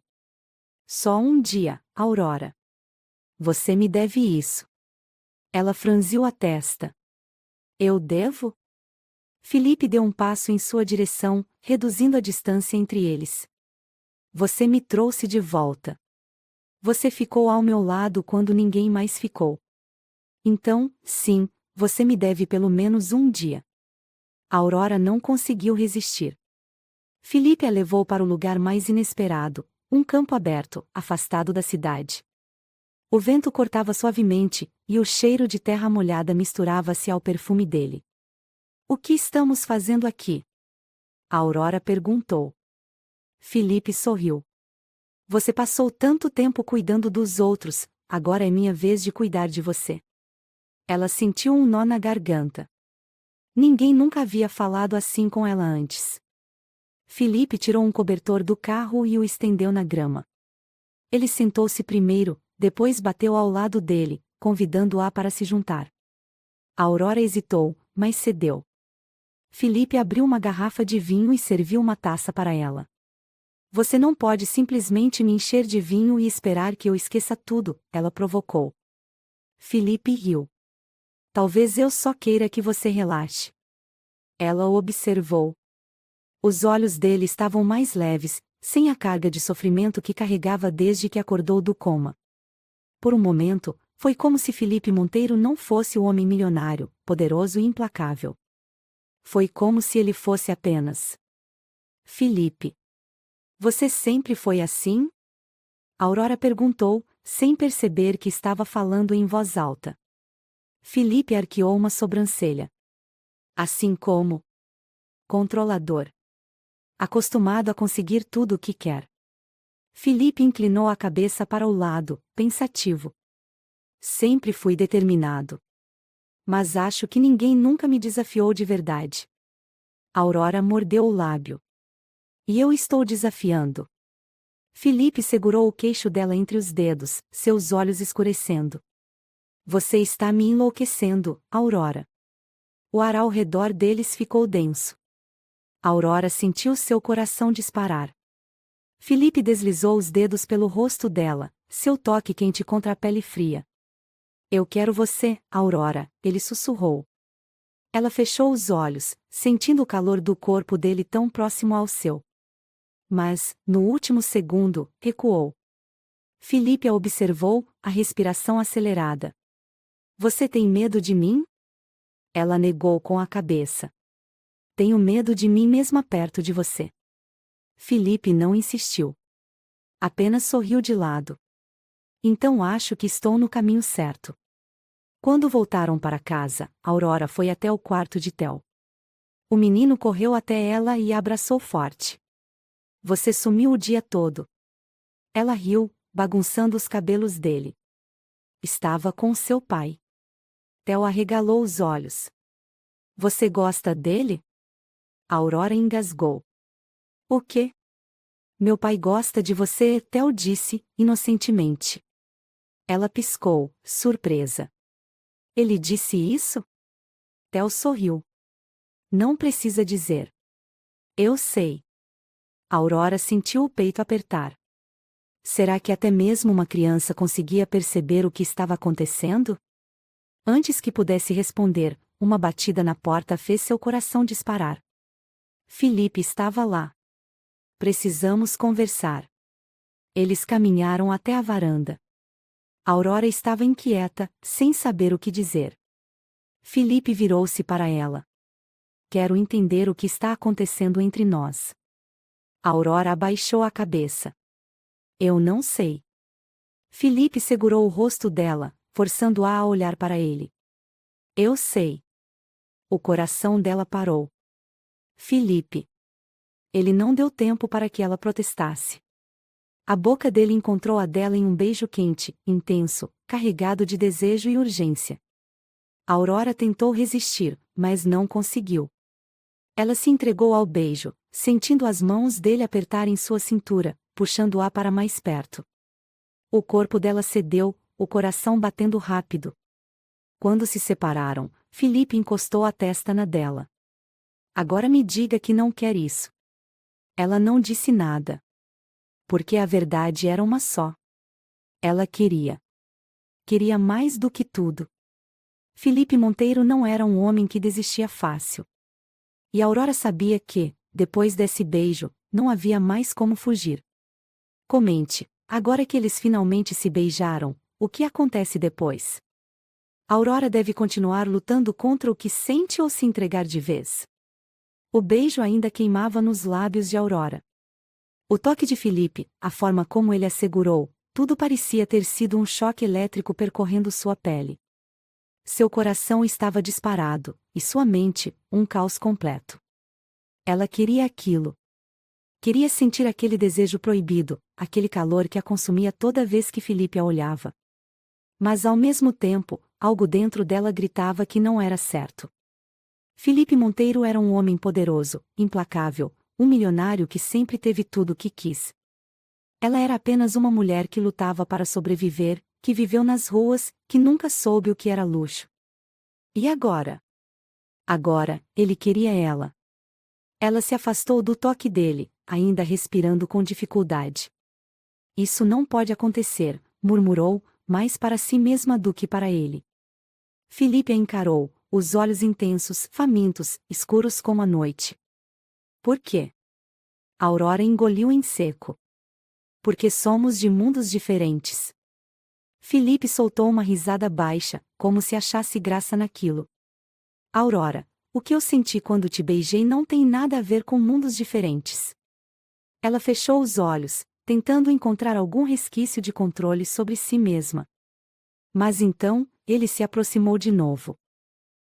Só um dia, Aurora. Você me deve isso. Ela franziu a testa. Eu devo? Felipe deu um passo em sua direção, reduzindo a distância entre eles. Você me trouxe de volta. Você ficou ao meu lado quando ninguém mais ficou. Então, sim, você me deve pelo menos um dia. Aurora não conseguiu resistir. Felipe a levou para o lugar mais inesperado, um campo aberto, afastado da cidade. O vento cortava suavemente, e o cheiro de terra molhada misturava-se ao perfume dele. O que estamos fazendo aqui? Aurora perguntou. Felipe sorriu. Você passou tanto tempo cuidando dos outros, agora é minha vez de cuidar de você. Ela sentiu um nó na garganta. Ninguém nunca havia falado assim com ela antes. Felipe tirou um cobertor do carro e o estendeu na grama. Ele sentou-se primeiro, depois bateu ao lado dele, convidando-a para se juntar. A Aurora hesitou, mas cedeu. Felipe abriu uma garrafa de vinho e serviu uma taça para ela. Você não pode simplesmente me encher de vinho e esperar que eu esqueça tudo, ela provocou. Felipe riu. Talvez eu só queira que você relaxe. Ela o observou. Os olhos dele estavam mais leves, sem a carga de sofrimento que carregava desde que acordou do coma. Por um momento, foi como se Felipe Monteiro não fosse o homem milionário, poderoso e implacável. Foi como se ele fosse apenas Felipe. Você sempre foi assim? Aurora perguntou, sem perceber que estava falando em voz alta. Felipe arqueou uma sobrancelha. Assim como controlador. Acostumado a conseguir tudo o que quer. Felipe inclinou a cabeça para o lado, pensativo. Sempre fui determinado. Mas acho que ninguém nunca me desafiou de verdade. Aurora mordeu o lábio. E eu estou desafiando. Felipe segurou o queixo dela entre os dedos, seus olhos escurecendo. Você está me enlouquecendo, Aurora. O ar ao redor deles ficou denso. Aurora sentiu seu coração disparar. Felipe deslizou os dedos pelo rosto dela, seu toque quente contra a pele fria. Eu quero você, Aurora, ele sussurrou. Ela fechou os olhos, sentindo o calor do corpo dele tão próximo ao seu. Mas, no último segundo, recuou. Felipe a observou, a respiração acelerada. Você tem medo de mim? Ela negou com a cabeça. Tenho medo de mim mesma perto de você. Felipe não insistiu. Apenas sorriu de lado. Então acho que estou no caminho certo. Quando voltaram para casa, Aurora foi até o quarto de Theo. O menino correu até ela e a abraçou forte. Você sumiu o dia todo. Ela riu, bagunçando os cabelos dele. Estava com seu pai. Theo arregalou os olhos. Você gosta dele? Aurora engasgou. O quê? Meu pai gosta de você, Theo disse, inocentemente. Ela piscou, surpresa. Ele disse isso? Theo sorriu. Não precisa dizer. Eu sei. Aurora sentiu o peito apertar. Será que até mesmo uma criança conseguia perceber o que estava acontecendo? Antes que pudesse responder, uma batida na porta fez seu coração disparar. Felipe estava lá. Precisamos conversar. Eles caminharam até a varanda. Aurora estava inquieta, sem saber o que dizer. Felipe virou-se para ela. Quero entender o que está acontecendo entre nós. Aurora abaixou a cabeça. Eu não sei. Felipe segurou o rosto dela, forçando-a a olhar para ele. Eu sei. O coração dela parou. Felipe. Ele não deu tempo para que ela protestasse. A boca dele encontrou a dela em um beijo quente, intenso, carregado de desejo e urgência. Aurora tentou resistir, mas não conseguiu. Ela se entregou ao beijo, sentindo as mãos dele apertarem sua cintura, puxando-a para mais perto. O corpo dela cedeu, o coração batendo rápido. Quando se separaram, Felipe encostou a testa na dela. Agora me diga que não quer isso. Ela não disse nada. Porque a verdade era uma só. Ela queria. Queria mais do que tudo. Felipe Monteiro não era um homem que desistia fácil. E Aurora sabia que, depois desse beijo, não havia mais como fugir. Comente, agora que eles finalmente se beijaram, o que acontece depois? Aurora deve continuar lutando contra o que sente ou se entregar de vez? O beijo ainda queimava nos lábios de Aurora. O toque de Felipe, a forma como ele a segurou, tudo parecia ter sido um choque elétrico percorrendo sua pele. Seu coração estava disparado, e sua mente, um caos completo. Ela queria aquilo. Queria sentir aquele desejo proibido, aquele calor que a consumia toda vez que Felipe a olhava. Mas ao mesmo tempo, algo dentro dela gritava que não era certo. Felipe Monteiro era um homem poderoso, implacável, um milionário que sempre teve tudo o que quis. Ela era apenas uma mulher que lutava para sobreviver, que viveu nas ruas, que nunca soube o que era luxo. E agora? Agora, ele queria ela. Ela se afastou do toque dele, ainda respirando com dificuldade. Isso não pode acontecer, murmurou, mais para si mesma do que para ele. Felipe a encarou, os olhos intensos, famintos, escuros como a noite. Por quê? Aurora engoliu em seco. Porque somos de mundos diferentes. Felipe soltou uma risada baixa, como se achasse graça naquilo. Aurora, o que eu senti quando te beijei não tem nada a ver com mundos diferentes. Ela fechou os olhos, tentando encontrar algum resquício de controle sobre si mesma. Mas então, ele se aproximou de novo.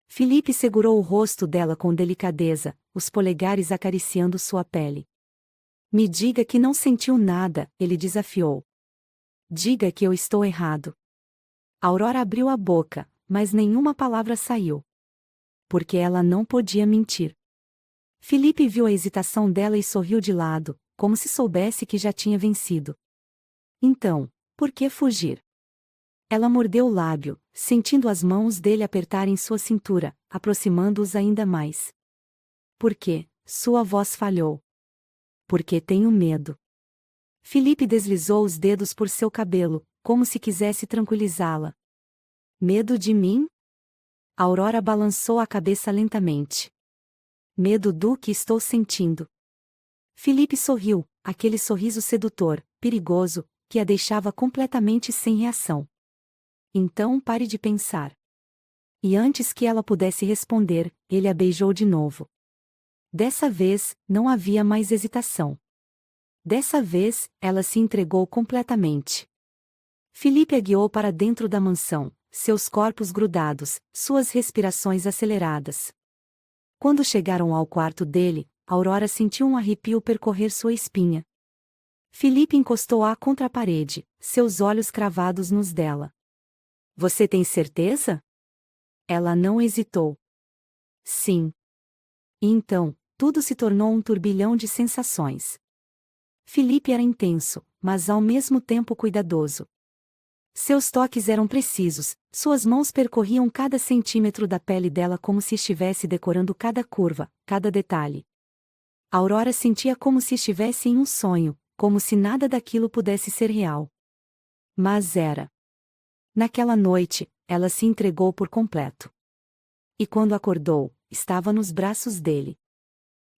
Felipe segurou o rosto dela com delicadeza, os polegares acariciando sua pele. Me diga que não sentiu nada, ele desafiou. Diga que eu estou errado. Aurora abriu a boca, mas nenhuma palavra saiu. Porque ela não podia mentir. Felipe viu a hesitação dela e sorriu de lado, como se soubesse que já tinha vencido. Então, por que fugir? Ela mordeu o lábio, sentindo as mãos dele apertarem sua cintura, aproximando-os ainda mais. Por quê? Sua voz falhou. Porque tenho medo. Felipe deslizou os dedos por seu cabelo, como se quisesse tranquilizá-la. Medo de mim? Aurora balançou a cabeça lentamente. Medo do que estou sentindo. Felipe sorriu, aquele sorriso sedutor, perigoso, que a deixava completamente sem reação. Então pare de pensar. E antes que ela pudesse responder, ele a beijou de novo. Dessa vez, não havia mais hesitação. Dessa vez, ela se entregou completamente. Felipe a guiou para dentro da mansão, seus corpos grudados, suas respirações aceleradas. Quando chegaram ao quarto dele, Aurora sentiu um arrepio percorrer sua espinha. Felipe encostou-a contra a parede, seus olhos cravados nos dela. Você tem certeza? Ela não hesitou. Sim. E então, tudo se tornou um turbilhão de sensações. Felipe era intenso, mas ao mesmo tempo cuidadoso. Seus toques eram precisos, suas mãos percorriam cada centímetro da pele dela como se estivesse decorando cada curva, cada detalhe. Aurora sentia como se estivesse em um sonho, como se nada daquilo pudesse ser real. Mas era. Naquela noite, ela se entregou por completo. E quando acordou, estava nos braços dele.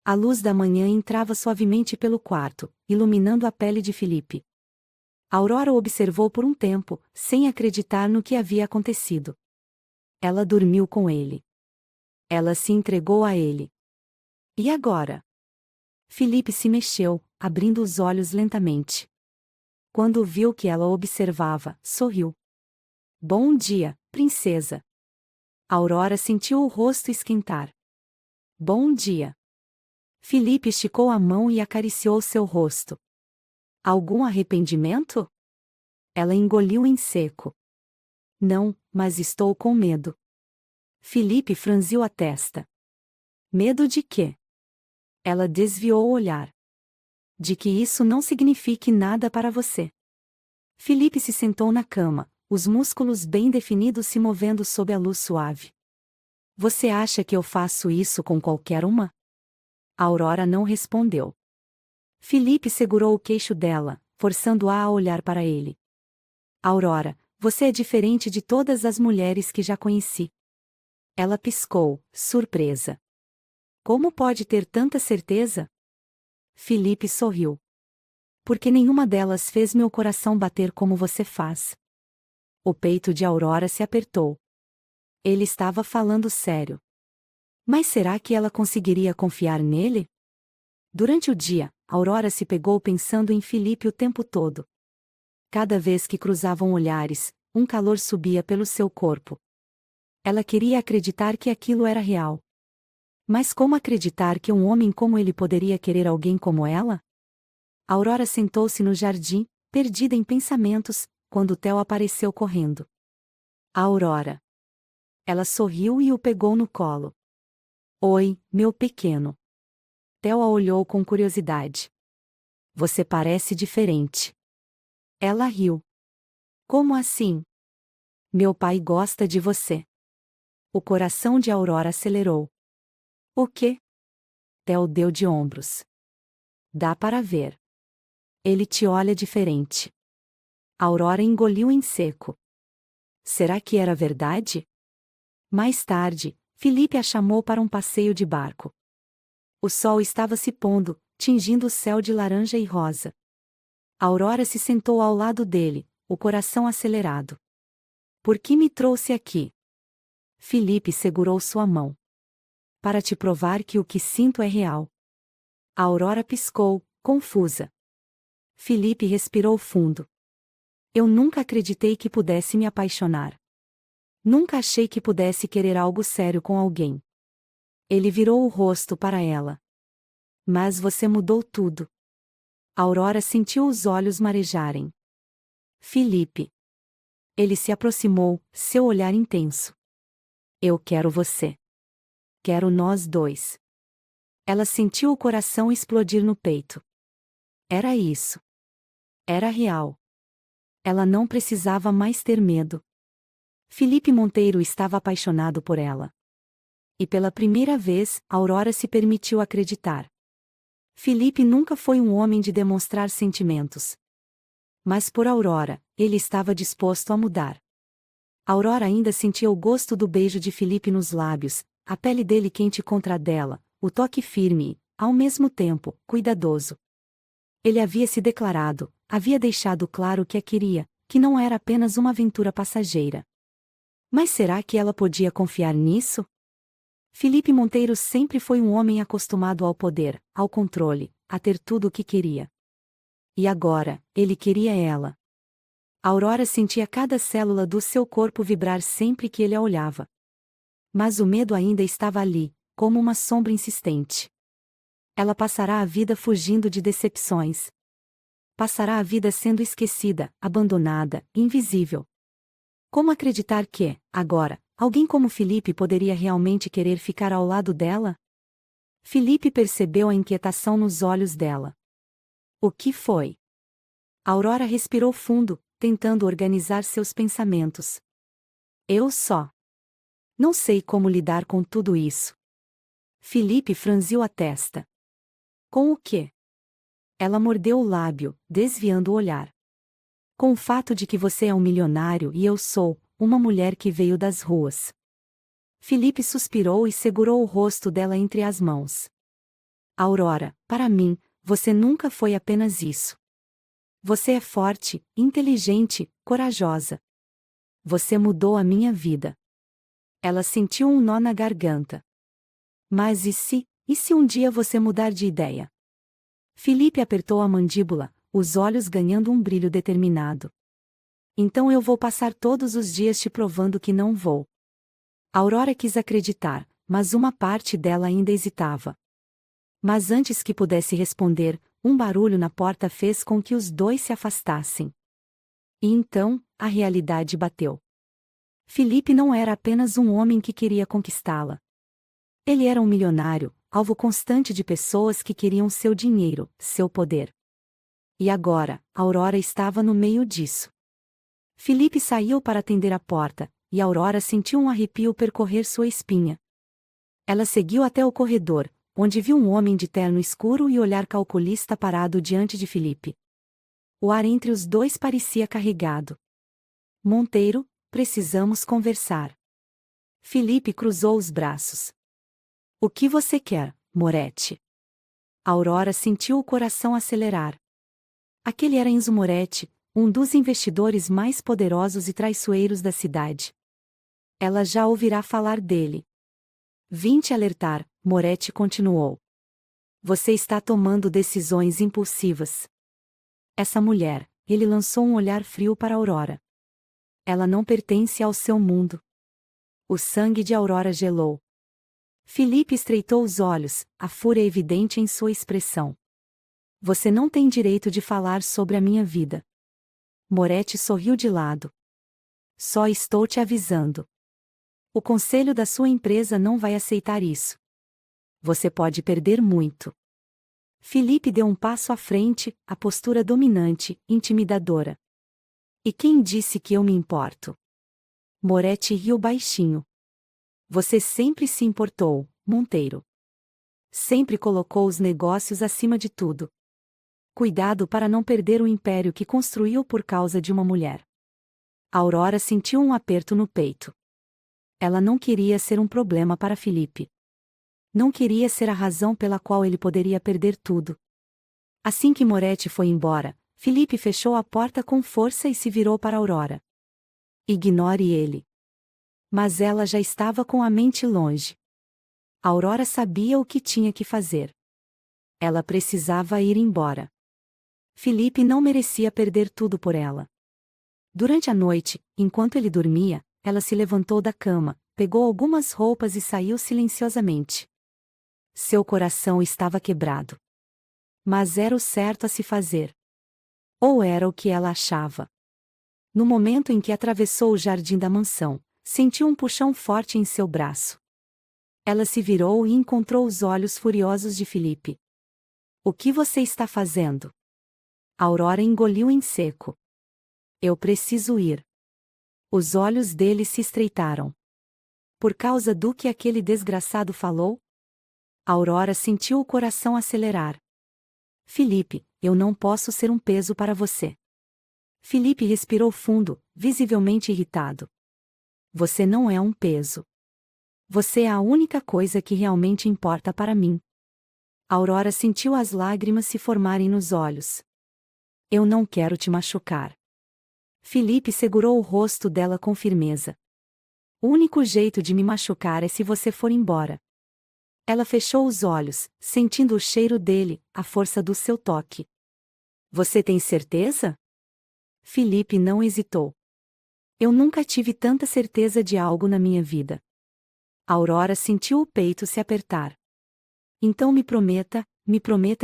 A luz da manhã entrava suavemente pelo quarto, iluminando a pele de Felipe. Aurora o observou por um tempo, sem acreditar no que havia acontecido. Ela dormiu com ele. Ela se entregou a ele. E agora? Felipe se mexeu, abrindo os olhos lentamente. Quando viu que ela o observava, sorriu. Bom dia, princesa. Aurora sentiu o rosto esquentar. Bom dia. Felipe esticou a mão e acariciou seu rosto. Algum arrependimento? Ela engoliu em seco. Não, mas estou com medo. Felipe franziu a testa. Medo de quê? Ela desviou o olhar. De que isso não signifique nada para você. Felipe se sentou na cama, os músculos bem definidos se movendo sob a luz suave. Você acha que eu faço isso com qualquer uma? Aurora não respondeu. Felipe segurou o queixo dela, forçando-a a olhar para ele. Aurora, você é diferente de todas as mulheres que já conheci. Ela piscou, surpresa. Como pode ter tanta certeza? Felipe sorriu. Porque nenhuma delas fez meu coração bater como você faz. O peito de Aurora se apertou. Ele estava falando sério. Mas será que ela conseguiria confiar nele? Durante o dia, Aurora se pegou pensando em Felipe o tempo todo. Cada vez que cruzavam olhares, um calor subia pelo seu corpo. Ela queria acreditar que aquilo era real. Mas como acreditar que um homem como ele poderia querer alguém como ela? Aurora sentou-se no jardim, perdida em pensamentos, quando Theo apareceu correndo. Aurora. Ela sorriu e o pegou no colo. Oi, meu pequeno. Theo a olhou com curiosidade. Você parece diferente. Ela riu. Como assim? Meu pai gosta de você. O coração de Aurora acelerou. O quê? Theo deu de ombros. Dá para ver. Ele te olha diferente. Aurora engoliu em seco. Será que era verdade? Mais tarde, Felipe a chamou para um passeio de barco. O sol estava se pondo, tingindo o céu de laranja e rosa. Aurora se sentou ao lado dele, o coração acelerado. Por que me trouxe aqui? Felipe segurou sua mão. Para te provar que o que sinto é real. A Aurora piscou, confusa. Felipe respirou fundo. Eu nunca acreditei que pudesse me apaixonar. Nunca achei que pudesse querer algo sério com alguém. Ele virou o rosto para ela. Mas você mudou tudo. Aurora sentiu os olhos marejarem. Felipe. Ele se aproximou, seu olhar intenso. Eu quero você. Quero nós dois. Ela sentiu o coração explodir no peito. Era isso. Era real. Ela não precisava mais ter medo. Felipe Monteiro estava apaixonado por ela. E pela primeira vez, Aurora se permitiu acreditar. Felipe nunca foi um homem de demonstrar sentimentos. Mas por Aurora, ele estava disposto a mudar. Aurora ainda sentia o gosto do beijo de Felipe nos lábios, a pele dele quente contra a dela, o toque firme e, ao mesmo tempo, cuidadoso. Ele havia se declarado, havia deixado claro que a queria, que não era apenas uma aventura passageira. Mas será que ela podia confiar nisso? Felipe Monteiro sempre foi um homem acostumado ao poder, ao controle, a ter tudo o que queria. E agora, ele queria ela. Aurora sentia cada célula do seu corpo vibrar sempre que ele a olhava. Mas o medo ainda estava ali, como uma sombra insistente. Ela passará a vida fugindo de decepções. Passará a vida sendo esquecida, abandonada, invisível. Como acreditar que, agora, alguém como Felipe poderia realmente querer ficar ao lado dela? Felipe percebeu a inquietação nos olhos dela. O que foi? Aurora respirou fundo, tentando organizar seus pensamentos. Eu só não sei como lidar com tudo isso. Felipe franziu a testa. Com o quê? Ela mordeu o lábio, desviando o olhar. Com o fato de que você é um milionário e eu sou uma mulher que veio das ruas. Felipe suspirou e segurou o rosto dela entre as mãos. Aurora, para mim, você nunca foi apenas isso. Você é forte, inteligente, corajosa. Você mudou a minha vida. Ela sentiu um nó na garganta. Mas e se um dia você mudar de ideia? Felipe apertou a mandíbula, os olhos ganhando um brilho determinado. Então eu vou passar todos os dias te provando que não vou. Aurora quis acreditar, mas uma parte dela ainda hesitava. Mas antes que pudesse responder, um barulho na porta fez com que os dois se afastassem. E então, a realidade bateu. Felipe não era apenas um homem que queria conquistá-la. Ele era um milionário, alvo constante de pessoas que queriam seu dinheiro, seu poder. E agora, Aurora estava no meio disso. Felipe saiu para atender a porta, e Aurora sentiu um arrepio percorrer sua espinha. Ela seguiu até o corredor, onde viu um homem de terno escuro e olhar calculista parado diante de Felipe. O ar entre os dois parecia carregado. Monteiro, precisamos conversar. Felipe cruzou os braços. O que você quer, Moretti? Aurora sentiu o coração acelerar. Aquele era Enzo Moretti, um dos investidores mais poderosos e traiçoeiros da cidade. Ela já ouvirá falar dele. Vim te alertar, Moretti continuou. Você está tomando decisões impulsivas. Essa mulher, ele lançou um olhar frio para Aurora. Ela não pertence ao seu mundo. O sangue de Aurora gelou. Felipe estreitou os olhos, a fúria evidente em sua expressão. Você não tem direito de falar sobre a minha vida. Moretti sorriu de lado. Só estou te avisando. O conselho da sua empresa não vai aceitar isso. Você pode perder muito. Felipe deu um passo à frente, a postura dominante, intimidadora. E quem disse que eu me importo? Moretti riu baixinho. Você sempre se importou, Monteiro. Sempre colocou os negócios acima de tudo. Cuidado para não perder o império que construiu por causa de uma mulher. Aurora sentiu um aperto no peito. Ela não queria ser um problema para Felipe. Não queria ser a razão pela qual ele poderia perder tudo. Assim que Moretti foi embora, Felipe fechou a porta com força e se virou para Aurora. Ignore ele. Mas ela já estava com a mente longe. Aurora sabia o que tinha que fazer. Ela precisava ir embora. Felipe não merecia perder tudo por ela. Durante a noite, enquanto ele dormia, ela se levantou da cama, pegou algumas roupas e saiu silenciosamente. Seu coração estava quebrado. Mas era o certo a se fazer. Ou era o que ela achava. No momento em que atravessou o jardim da mansão, sentiu um puxão forte em seu braço. Ela se virou e encontrou os olhos furiosos de Felipe. O que você está fazendo? Aurora engoliu em seco. Eu preciso ir. Os olhos dele se estreitaram. Por causa do que aquele desgraçado falou? Aurora sentiu o coração acelerar. Felipe, eu não posso ser um peso para você. Felipe respirou fundo, visivelmente irritado. Você não é um peso. Você é a única coisa que realmente importa para mim. Aurora sentiu as lágrimas se formarem nos olhos. Eu não quero te machucar. Felipe segurou o rosto dela com firmeza. O único jeito de me machucar é se você for embora. Ela fechou os olhos, sentindo o cheiro dele, a força do seu toque. Você tem certeza? Felipe não hesitou. Eu nunca tive tanta certeza de algo na minha vida. Aurora sentiu o peito se apertar. Então me prometa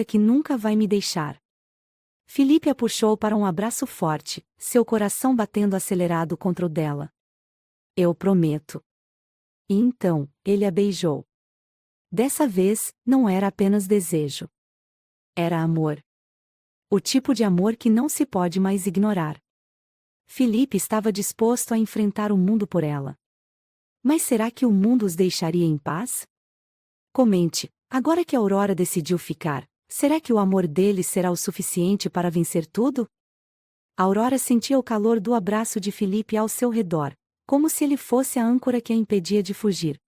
que nunca vai me deixar. Felipe a puxou para um abraço forte, seu coração batendo acelerado contra o dela. Eu prometo. E então, ele a beijou. Dessa vez, não era apenas desejo. Era amor. O tipo de amor que não se pode mais ignorar. Felipe estava disposto a enfrentar o mundo por ela. Mas será que o mundo os deixaria em paz? Comente, agora que a Aurora decidiu ficar, será que o amor deles será o suficiente para vencer tudo? Aurora sentia o calor do abraço de Felipe ao seu redor, como se ele fosse a âncora que a impedia de fugir.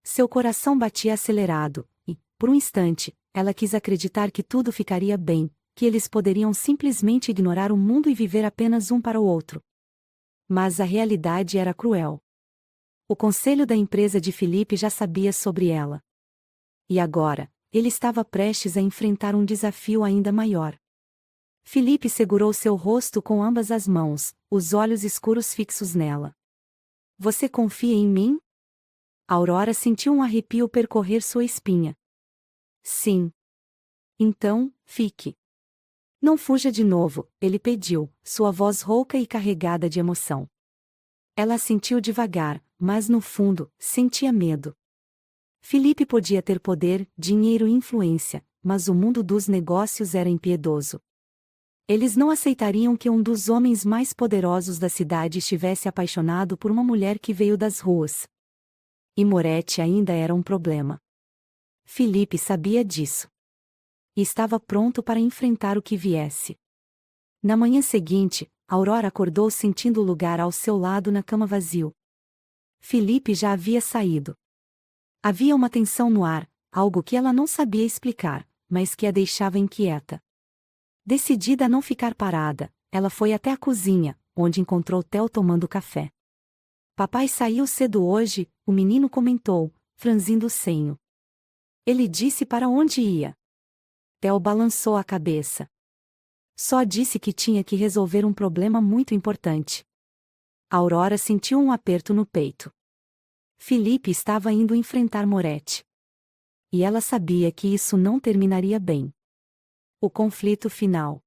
Seu coração batia acelerado, e, por um instante, ela quis acreditar que tudo ficaria bem, que eles poderiam simplesmente ignorar o mundo e viver apenas um para o outro. Mas a realidade era cruel. O conselho da empresa de Felipe já sabia sobre ela. E agora, ele estava prestes a enfrentar um desafio ainda maior. Felipe segurou seu rosto com ambas as mãos, os olhos escuros fixos nela. Você confia em mim? Aurora sentiu um arrepio percorrer sua espinha. Sim. Então, fique. Não fuja de novo, ele pediu, sua voz rouca e carregada de emoção. Ela assentiu devagar, mas no fundo, sentia medo. Felipe podia ter poder, dinheiro e influência, mas o mundo dos negócios era impiedoso. Eles não aceitariam que um dos homens mais poderosos da cidade estivesse apaixonado por uma mulher que veio das ruas. E Moretti ainda era um problema. Felipe sabia disso. E estava pronto para enfrentar o que viesse. Na manhã seguinte, Aurora acordou sentindo o lugar ao seu lado na cama vazio. Felipe já havia saído. Havia uma tensão no ar, algo que ela não sabia explicar, mas que a deixava inquieta. Decidida a não ficar parada, ela foi até a cozinha, onde encontrou Theo tomando café. Papai saiu cedo hoje, o menino comentou, franzindo o senho. Ele disse para onde ia. Theo balançou a cabeça. Só disse que tinha que resolver um problema muito importante. Aurora sentiu um aperto no peito. Felipe estava indo enfrentar Moretti. E ela sabia que isso não terminaria bem. O conflito final.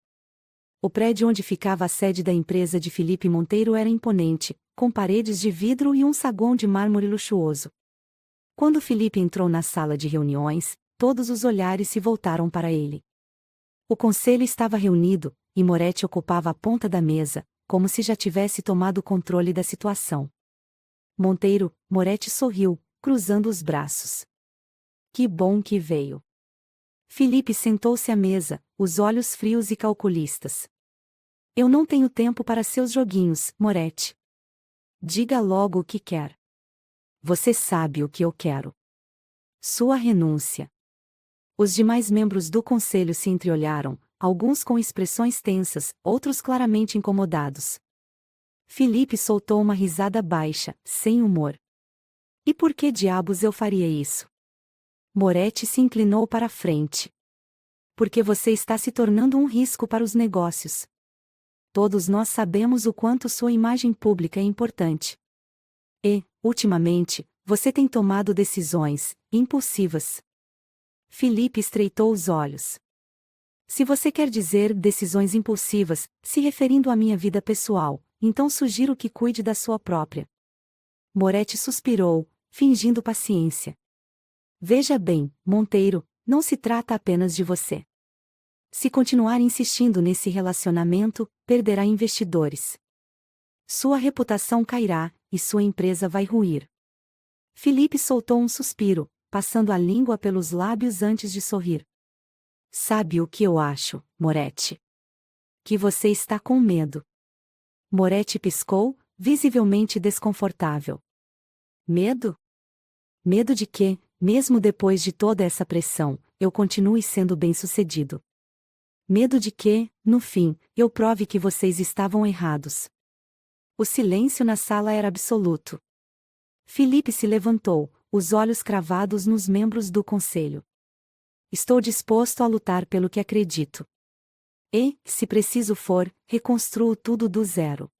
O prédio onde ficava a sede da empresa de Felipe Monteiro era imponente, com paredes de vidro e um saguão de mármore luxuoso. Quando Felipe entrou na sala de reuniões, todos os olhares se voltaram para ele. O conselho estava reunido, e Moretti ocupava a ponta da mesa, como se já tivesse tomado o controle da situação. Moretti sorriu, cruzando os braços. Que bom que veio. Felipe sentou-se à mesa, os olhos frios e calculistas. Eu não tenho tempo para seus joguinhos, Moretti. Diga logo o que quer. Você sabe o que eu quero. Sua renúncia. Os demais membros do conselho se entreolharam, alguns com expressões tensas, outros claramente incomodados. Felipe soltou uma risada baixa, sem humor. E por que diabos eu faria isso? Moretti se inclinou para a frente. Porque você está se tornando um risco para os negócios. Todos nós sabemos o quanto sua imagem pública é importante. E, ultimamente, você tem tomado decisões impulsivas. Felipe estreitou os olhos. Se você quer dizer decisões impulsivas, se referindo à minha vida pessoal, então sugiro que cuide da sua própria. Moretti suspirou, fingindo paciência. Veja bem, Monteiro, não se trata apenas de você. Se continuar insistindo nesse relacionamento, perderá investidores. Sua reputação cairá, e sua empresa vai ruir. Felipe soltou um suspiro, passando a língua pelos lábios antes de sorrir. Sabe o que eu acho, Moretti? Que você está com medo. Moretti piscou, visivelmente desconfortável. Medo? Medo de que, mesmo depois de toda essa pressão, eu continue sendo bem-sucedido. Medo de que, no fim, eu prove que vocês estavam errados. O silêncio na sala era absoluto. Felipe se levantou, os olhos cravados nos membros do conselho. Estou disposto a lutar pelo que acredito. E, se preciso for, reconstruo tudo do zero.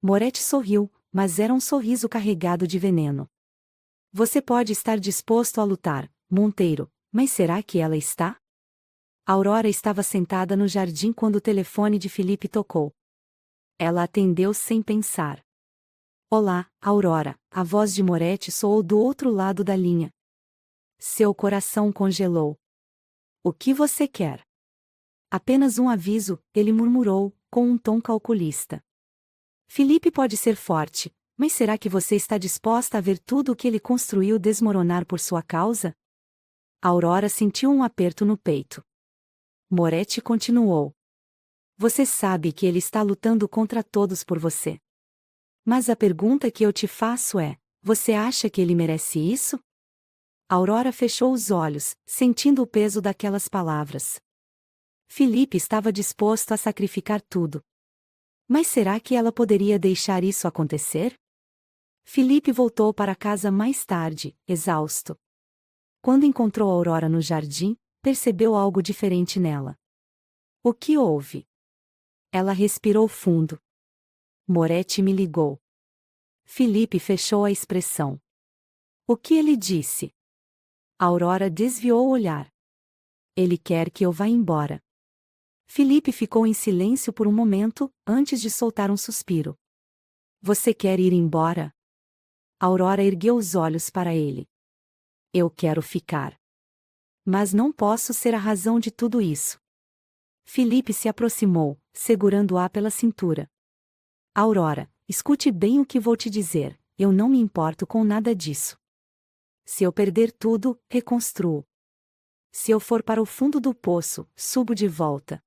Moretti sorriu, mas era um sorriso carregado de veneno. Você pode estar disposto a lutar, Monteiro, mas será que ela está? Aurora estava sentada no jardim quando o telefone de Felipe tocou. Ela atendeu sem pensar. Olá, Aurora, a voz de Moretti soou do outro lado da linha. Seu coração congelou. O que você quer? Apenas um aviso, ele murmurou, com um tom calculista. Felipe pode ser forte, mas será que você está disposta a ver tudo o que ele construiu desmoronar por sua causa? Aurora sentiu um aperto no peito. Moretti continuou. Você sabe que ele está lutando contra todos por você. Mas a pergunta que eu te faço é: você acha que ele merece isso? Aurora fechou os olhos, sentindo o peso daquelas palavras. Felipe estava disposto a sacrificar tudo. Mas será que ela poderia deixar isso acontecer? Felipe voltou para casa mais tarde, exausto. Quando encontrou Aurora no jardim, percebeu algo diferente nela. O que houve? Ela respirou fundo. Moretti me ligou. Felipe fechou a expressão. O que ele disse? Aurora desviou o olhar. Ele quer que eu vá embora. Felipe ficou em silêncio por um momento, antes de soltar um suspiro. Você quer ir embora? Aurora ergueu os olhos para ele. Eu quero ficar. Mas não posso ser a razão de tudo isso. Felipe se aproximou, segurando-a pela cintura. Aurora, escute bem o que vou te dizer, eu não me importo com nada disso. Se eu perder tudo, reconstruo. Se eu for para o fundo do poço, subo de volta.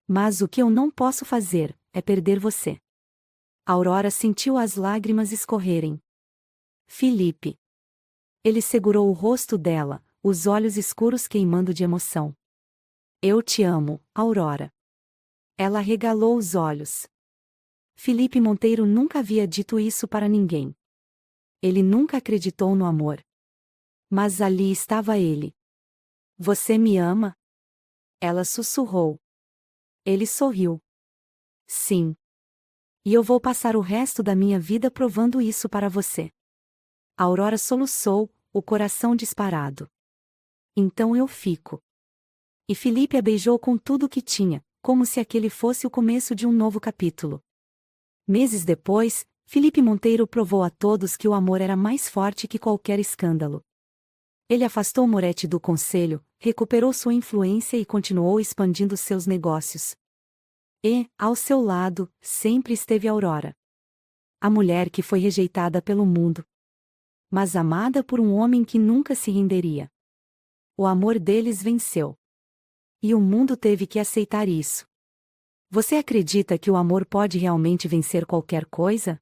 Mas o que eu não posso fazer, é perder você. Aurora sentiu as lágrimas escorrerem. Felipe. Ele segurou o rosto dela, os olhos escuros queimando de emoção. Eu te amo, Aurora. Ela regalou os olhos. Felipe Monteiro nunca havia dito isso para ninguém. Ele nunca acreditou no amor. Mas ali estava ele. Você me ama? Ela sussurrou. Ele sorriu. Sim. E eu vou passar o resto da minha vida provando isso para você. Aurora soluçou, o coração disparado. Então eu fico. E Felipe a beijou com tudo o que tinha, como se aquele fosse o começo de um novo capítulo. Meses depois, Felipe Monteiro provou a todos que o amor era mais forte que qualquer escândalo. Ele afastou Moretti do conselho, recuperou sua influência e continuou expandindo seus negócios. E, ao seu lado, sempre esteve Aurora. A mulher que foi rejeitada pelo mundo, mas amada por um homem que nunca se renderia. O amor deles venceu. E o mundo teve que aceitar isso. Você acredita que o amor pode realmente vencer qualquer coisa?